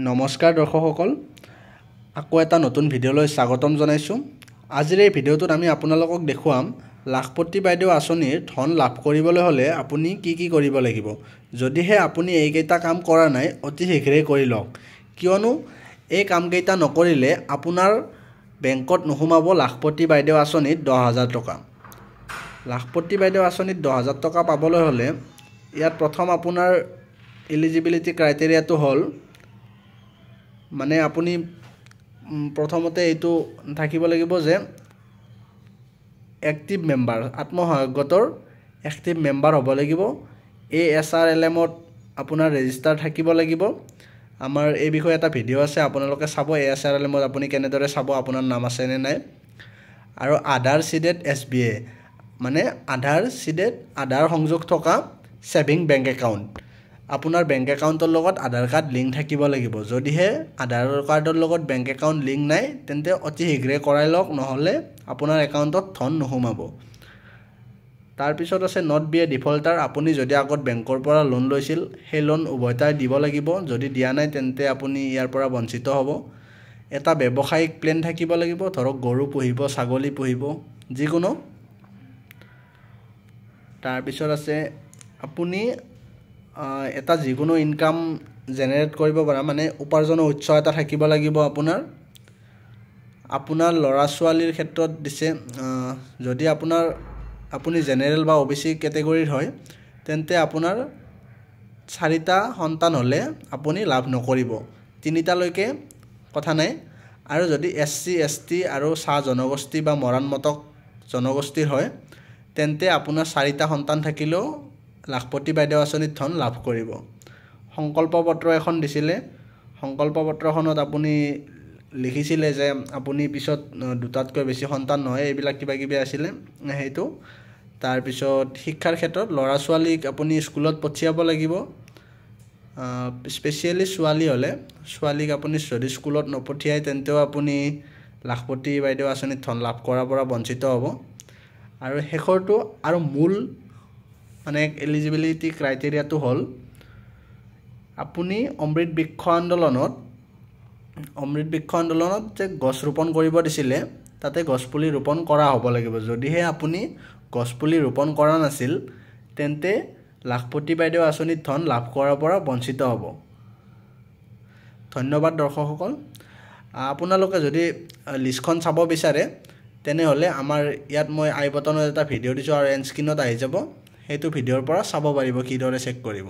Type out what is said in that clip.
নমস্কাৰ দৰ্শকসকল আকৌ এটা নতুন ভিডিঅ'লৈ স্বাগতম জনাইছোঁ। আজিৰ এই ভিডিঅ'টোত আমি আপোনালোকক দেখুৱাম লাখপতি বাইদেউ আঁচনিৰ ধন লাভ কৰিবলৈ হ'লে আপুনি কি কৰিব লাগিব। যদিহে আপুনি এইকেইটা কাম কৰা নাই অতি শীঘ্ৰে কৰি লওক, কিয়নো এই কামকেইটা নকৰিলে আপোনাৰ বেংকত নোসোমাব লাখপতি বাইদেউ আঁচনিত 10,000 টকা। লাখপতি বাইদেউ আঁচনিত 10,000 টকা পাবলৈ হ'লে ইয়াত প্ৰথম আপোনাৰ এলিজিবিলিটি ক্ৰাইটেৰিয়াটো হ'ল মানে আপুনি প্ৰথমতে এইটো থাকিব লাগিব যে এক্টিভ মেম্বাৰ, আত্মসহায়ক গোটৰ এক্টিভ মেম্বাৰ হ'ব লাগিব। ASRLM-ত আপোনাৰ ৰেজিষ্টাৰ থাকিব লাগিব। আমাৰ এই বিষয়ে এটা ভিডিঅ' আছে, আপোনালোকে চাব ASRLM-ত আপুনি কেনেদৰে চাব আপোনাৰ নাম আছে নে নাই। আৰু আধাৰ সিডেড SBA মানে আধাৰ সংযোগ থকা ছেভিং বেংক একাউণ্ট। আপোনাৰ বেংক একাউণ্টৰ লগত আধাৰ কাৰ্ড লিংক থাকিব লাগিব। যদিহে আধাৰ কাৰ্ডৰ লগত বেংক একাউণ্ট লিংক নাই তেন্তে অতি শীঘ্ৰে কৰাই লওক, নহ'লে আপোনাৰ একাউণ্টত ধন নোসোমাব। তাৰপিছত আছে নট বি এ ডিফল্টাৰ। আপুনি যদি আগত বেংকৰ পৰা লোন লৈছিল সেই লোন উভতাই দিব লাগিব। যদি দিয়া নাই তেন্তে আপুনি ইয়াৰ পৰা বঞ্চিত হ'ব। এটা ব্যৱসায়িক প্লেন থাকিব লাগিব, ধৰক গৰু পুহিব, ছাগলী পুহিব, যিকোনো। তাৰপিছত আছে আপুনি এটা যিকোনো ইনকাম জেনেৰেট কৰিব পৰা মানে উপাৰ্জনৰ উৎস এটা থাকিব লাগিব আপোনাৰ ল'ৰা ছোৱালীৰ ক্ষেত্ৰত দিছে। যদি আপুনি জেনেৰেল বা OBC কেটেগৰীৰ হয় তেন্তে আপোনাৰ 4টা সন্তান হ'লে আপুনি লাভ নকৰিব, 3টালৈকে কথা নাই। আৰু যদি SC ST আৰু চাহ জনগোষ্ঠী বা মৰাণ মটক জনগোষ্ঠীৰ হয় তেন্তে আপোনাৰ 4টা সন্তান থাকিলেও লাখপতি বাইদেউ আঁচনিত ধন লাভ কৰিব। সংকল্প পত্ৰ এখন দিছিলে, সংকল্প পত্ৰখনত আপুনি লিখিছিলে যে আপুনি পিছত 2টাতকৈ বেছি সন্তান নহয়, এইবিলাক কিবা কিবি আছিলে সেইটো। তাৰপিছত শিক্ষাৰ ক্ষেত্ৰত ল'ৰা ছোৱালীক আপুনি স্কুলত পঠিয়াব লাগিব। স্পেচিয়েলি ছোৱালী হ'লে ছোৱালীক আপুনি যদি স্কুলত নপঠিয়াই তেন্তেও আপুনি লাখপতি বাইদেউ আঁচনিত ধন লাভ কৰাৰ পৰা বঞ্চিত হ'ব। আৰু শেষৰটো আৰু মূল মানে এলিজিবিলিটি ক্ৰাইটেৰিয়াটো হ'ল আপুনি অমৃত বৃক্ষ আন্দোলনত যে গছ ৰোপণ কৰিব দিছিলে তাতে গছপুলি ৰোপণ কৰা হ'ব লাগিব। যদিহে আপুনি গছপুলি ৰোপণ কৰা নাছিল তেন্তে লাখপতি বাইদেউ আঁচনিত ধন লাভ কৰাৰ পৰা বঞ্চিত হ'ব। ধন্যবাদ দৰ্শকসকল। আপোনালোকে যদি লিষ্টখন চাব বিচাৰে তেনেহ'লে আমাৰ ইয়াত মই আই বটনত এটা ভিডিঅ' দিছোঁ আৰু এণ্ড স্ক্ৰীনত আহি যাব, সেইটো ভিডিঅ'ৰ পৰা চাব পাৰিব কিদৰে চেক কৰিব।